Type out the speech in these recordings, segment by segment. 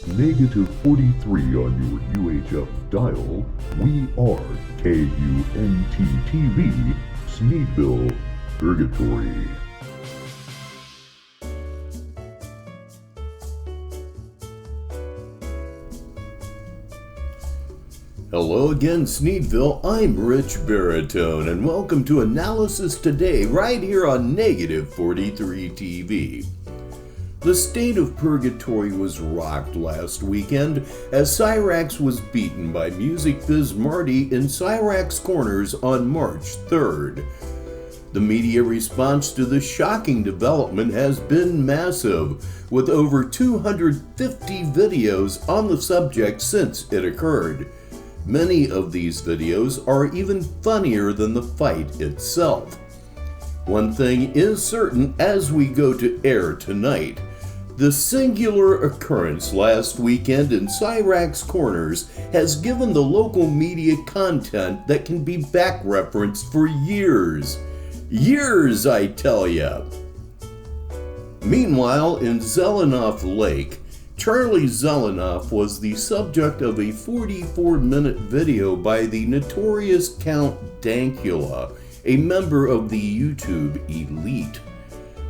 Negative 43 on your UHF dial. We are KUNT-TV, Sneedville, Purgatory. Hello again, Sneedville. I'm Rich Baritone, and welcome to Analysis Today, right here on Negative 43 TV. The state of Purgatory was rocked last weekend as Cyraxx was beaten by Music Biz Marty in Cyraxx Corners on March 3rd. The media response to this shocking development has been massive, with over 250 videos on the subject since it occurred. Many of these videos are even funnier than the fight itself. One thing is certain as we go to air tonight. The singular occurrence last weekend in Cyraxx Corners has given the local media content that can be back-referenced for years. Years, I tell ya! Meanwhile, in Zelenoff Lake, Charlie Zelenoff was the subject of a 44-minute video by the notorious Count Dankula, a member of the YouTube elite.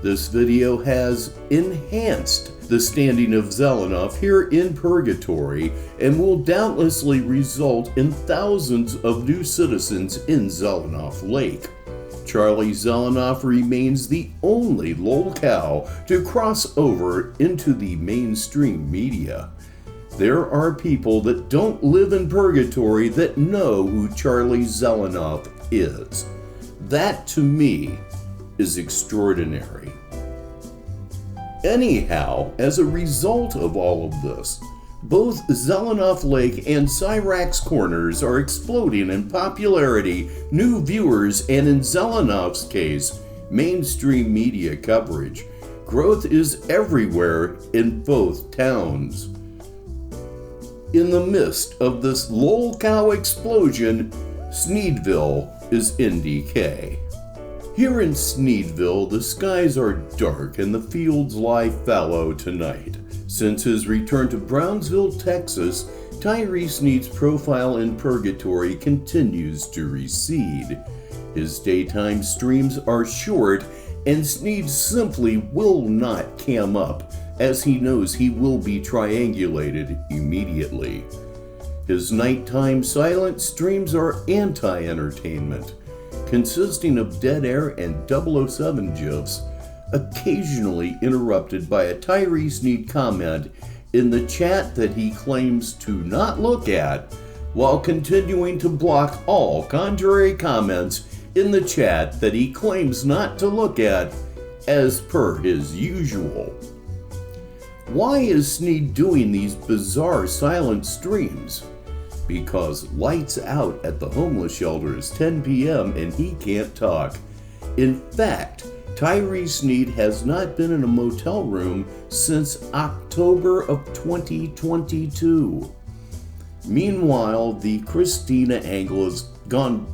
This video has enhanced the standing of Zelenoff here in Purgatory and will doubtlessly result in thousands of new citizens in Zelenoff Lake. Charlie Zelenoff remains the only LOLCOW to cross over into the mainstream media. There are people that don't live in Purgatory that know who Charlie Zelenoff is. That, to me, is extraordinary. Anyhow, as a result of all of this, both Zelenoff Lake and Cyraxx Corners are exploding in popularity, new viewers, and in Zelenoff's case, mainstream media coverage. Growth is everywhere in both towns. In the midst of this LOLCOW explosion, Sneedville is in decay. Here in Sneedville, the skies are dark and the fields lie fallow tonight. Since his return to Brownsville, Texas, Tyree Sneed's profile in Purgatory continues to recede. His daytime streams are short, and Sneed simply will not cam up, as he knows he will be triangulated immediately. His nighttime silent streams are anti-entertainment, consisting of dead air and 007 gifs, occasionally interrupted by a Tyree Sneed comment in the chat that he claims to not look at, while continuing to block all contrary comments in the chat that he claims not to look at, as per his usual. Why is Sneed doing these bizarre silent streams? Because lights out at the homeless shelter is 10 p.m. and he can't talk. In fact, Tyree Sneed has not been in a motel room since October of 2022. Meanwhile, the Christina angle is gone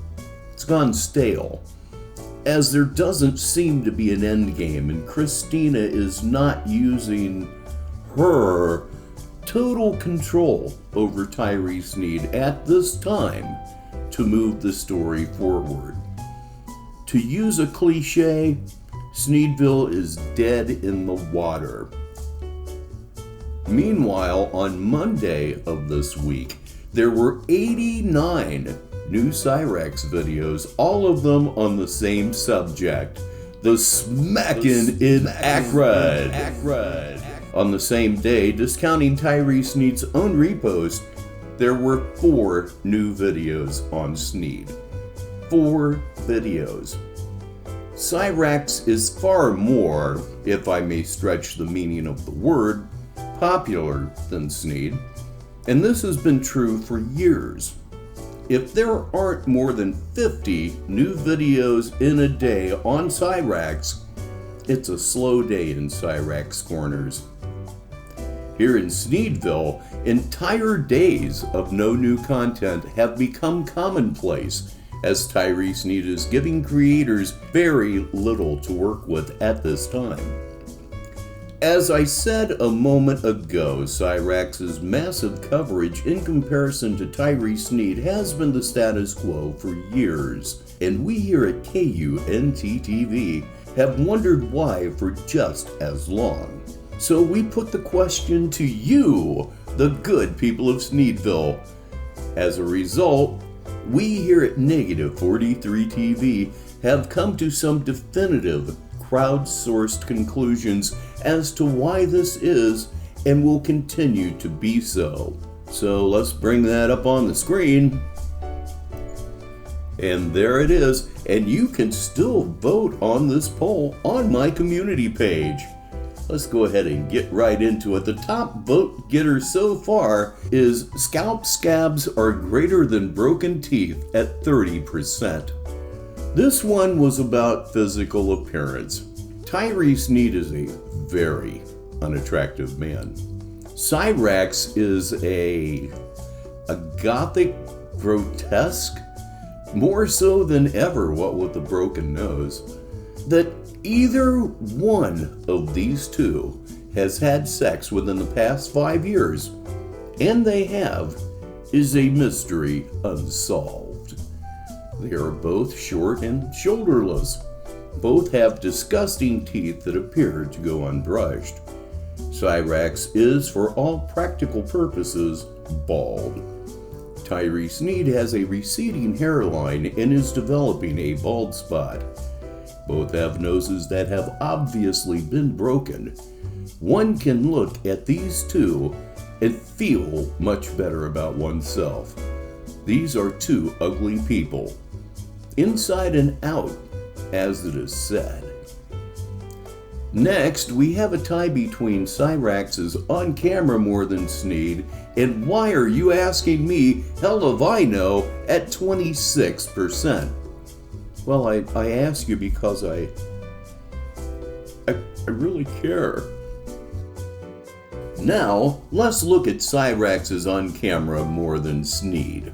stale, as there doesn't seem to be an endgame, and Christina is not using her total control over Tyree Sneed at this time to move the story forward. To use a cliche, Sneedville is dead in the water. Meanwhile, on Monday of this week, there were 89 new Cyraxx videos, all of them on the same subject, the smackin' in Acrud. On the same day, discounting Tyree Sneed's own repost, there were 4 new videos on Sneed. 4 videos. Cyraxx is far more, if I may stretch the meaning of the word, popular than Sneed, and this has been true for years. If there aren't more than 50 new videos in a day on Cyraxx, it's a slow day in Cyraxx Corners. Here in Sneedville, entire days of no new content have become commonplace, as Tyree Sneed is giving creators very little to work with at this time. As I said a moment ago, Cyraxx's massive coverage in comparison to Tyree Sneed has been the status quo for years, and we here at KUNTTV have wondered why for just as long. So we put the question to you, the good people of Sneedville. As a result, we here at -43TV have come to some definitive crowdsourced conclusions as to why this is and will continue to be so. So let's bring that up on the screen. And there it is, and you can still vote on this poll on my community page. Let's go ahead and get right into it. The top vote getter so far is scalp scabs are greater than broken teeth at 30%. This one was about physical appearance. Tyree Sneed is a very unattractive man. Cyraxx is a gothic grotesque, more so than ever what with the broken nose. That either one of these two has had sex within the past 5 years, and they have, is a mystery unsolved. They are both short and shoulderless. Both have disgusting teeth that appear to go unbrushed. Cyraxx is, for all practical purposes, bald. Tyree Sneed has a receding hairline and is developing a bald spot. Both have noses that have obviously been broken. One can look at these two and feel much better about oneself. These are two ugly people, inside and out, as it is said. Next, we have a tie between Cyraxx's on camera more than Sneed, and why are you asking me? Hell if I know, at 26%. Well, I ask you because I really care. Now, let's look at Cyraxx's on camera more than Sneed.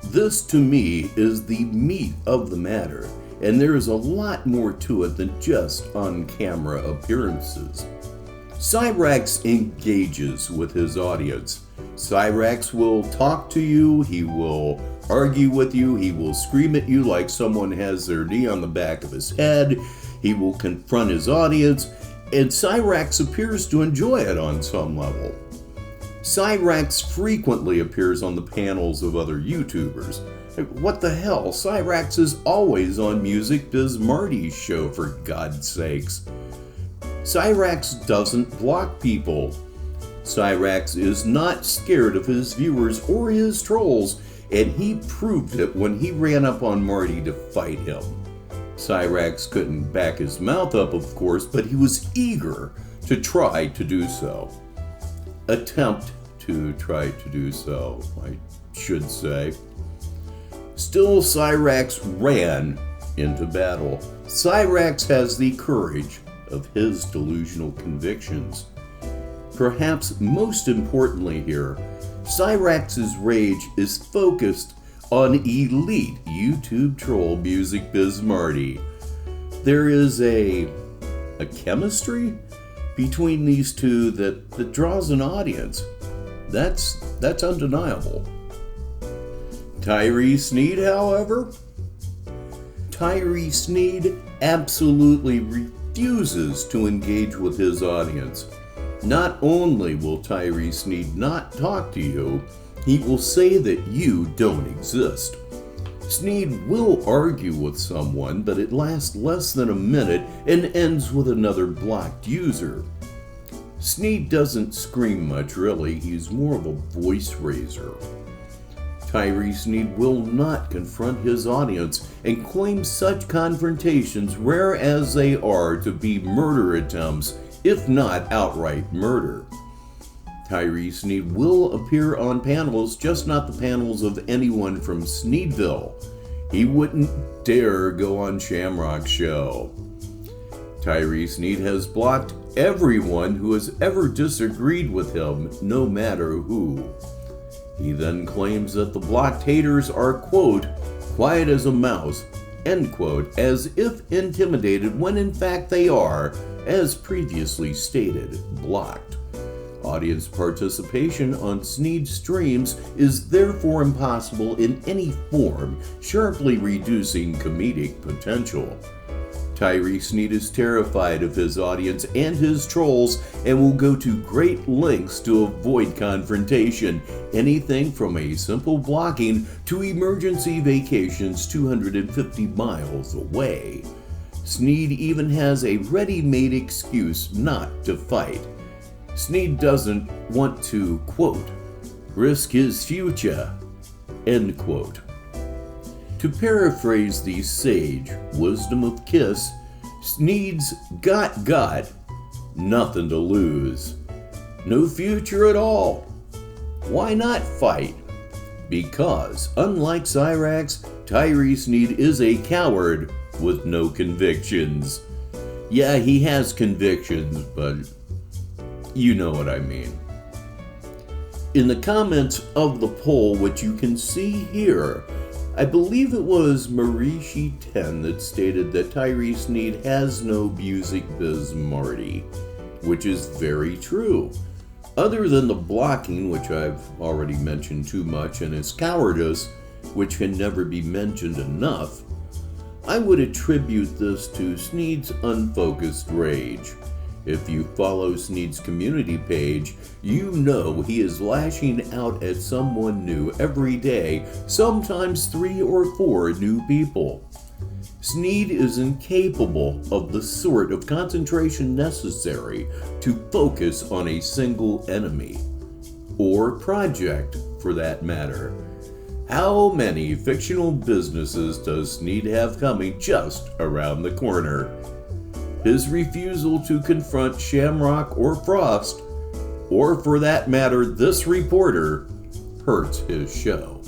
This, to me, is the meat of the matter, and there is a lot more to it than just on-camera appearances. Cyraxx engages with his audience. Cyraxx will talk to you, he will argue with you, he will scream at you like someone has their knee on the back of his head, he will confront his audience, and Cyraxx appears to enjoy it on some level. Cyraxx frequently appears on the panels of other YouTubers. What the hell? Cyraxx is always on Music Biz Marty's show, for God's sakes. Cyraxx doesn't block people. Cyraxx is not scared of his viewers or his trolls, and he proved it when he ran up on Marty to fight him. Cyraxx couldn't back his mouth up, of course, but he was eager to try to do so. Attempt to try to do so, I should say. Still, Cyraxx ran into battle. Cyraxx has the courage of his delusional convictions. Perhaps most importantly here, Cyraxx's rage is focused on elite YouTube troll Music Biz Marty. There is a chemistry between these two that draws an audience. That's undeniable. Tyree Sneed, however? Tyree Sneed absolutely refuses to engage with his audience. Not only will Tyree Sneed not talk to you, he will say that you don't exist. Sneed will argue with someone, but it lasts less than a minute and ends with another blocked user. Sneed doesn't scream much, really. He's more of a voice raiser. Tyree Sneed will not confront his audience and claims such confrontations, rare as they are, to be murder attempts, if not outright murder. Tyree Sneed will appear on panels, just not the panels of anyone from Sneedville. He wouldn't dare go on Shamrock's show. Tyree Sneed has blocked everyone who has ever disagreed with him, no matter who. He then claims that the blocked haters are, quote, quiet as a mouse, end quote, as if intimidated when in fact they are as previously stated, blocked. Audience participation on Sneed streams is therefore impossible in any form, sharply reducing comedic potential. Tyree Sneed is terrified of his audience and his trolls and will go to great lengths to avoid confrontation, anything from a simple blocking to emergency vacations 250 miles away. Sneed even has a ready-made excuse not to fight. Sneed doesn't want to, quote, risk his future, end quote. To paraphrase the sage wisdom of Kiss, Sneed's got nothing to lose. No future at all. Why not fight? Because, unlike Cyraxx, Tyree Sneed is a coward with no convictions. Yeah, he has convictions, but you know what I mean. In the comments of the poll, which you can see here, I believe it was Marishi10 that stated that Tyree Sneed has no music biz Marty, which is very true. Other than the blocking, which I've already mentioned too much, and his cowardice, which can never be mentioned enough, I would attribute this to Sneed's unfocused rage. If you follow Sneed's community page, you know he is lashing out at someone new every day, sometimes 3 or 4 new people. Sneed is incapable of the sort of concentration necessary to focus on a single enemy, or project for that matter. How many fictional businesses does Sneed have coming just around the corner? His refusal to confront Shamrock or Frost, or for that matter this reporter, hurts his show.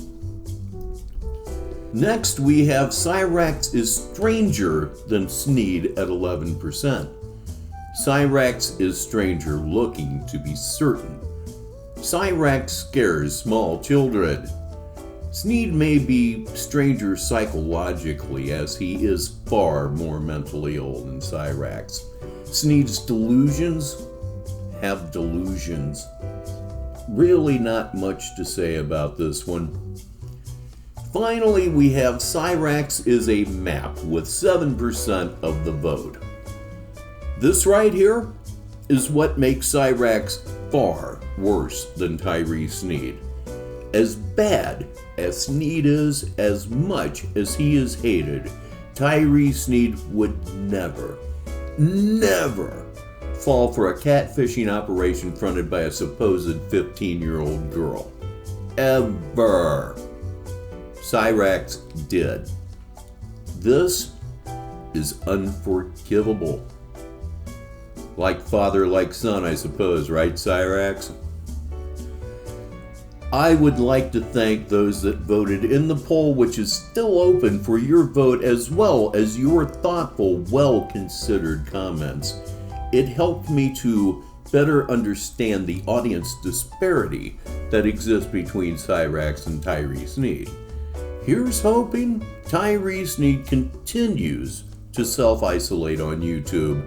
Next we have Cyraxx is stranger than Sneed at 11%. Cyraxx is stranger looking to be certain. Cyraxx scares small children. Sneed may be stranger psychologically, as he is far more mentally ill than Cyraxx. Sneed's delusions have delusions. Really not much to say about this one. Finally, we have Cyraxx is a map with 7% of the vote. This right here is what makes Cyraxx far worse than Tyree Sneed. As bad as Sneed is, as much as he is hated, Tyree Sneed would never fall for a catfishing operation fronted by a supposed 15-year-old girl. Ever. Cyraxx did. This is unforgivable. Like father, like son, I suppose, right, Cyraxx? I would like to thank those that voted in the poll, which is still open for your vote, as well as your thoughtful, well-considered comments. It helped me to better understand the audience disparity that exists between Cyraxx and Tyree Sneed. Here's hoping Tyree Sneed continues to self-isolate on YouTube,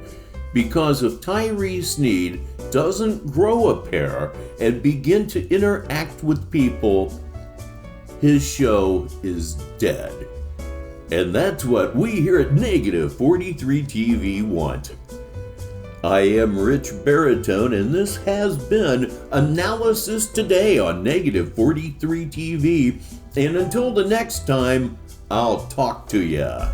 because if Tyree Sneed doesn't grow a pair and begin to interact with people, his show is dead. And that's what we here at Negative 43 TV want. I am Rich Baritone, and this has been Analysis Today on Negative 43 TV. And until the next time, I'll talk to ya.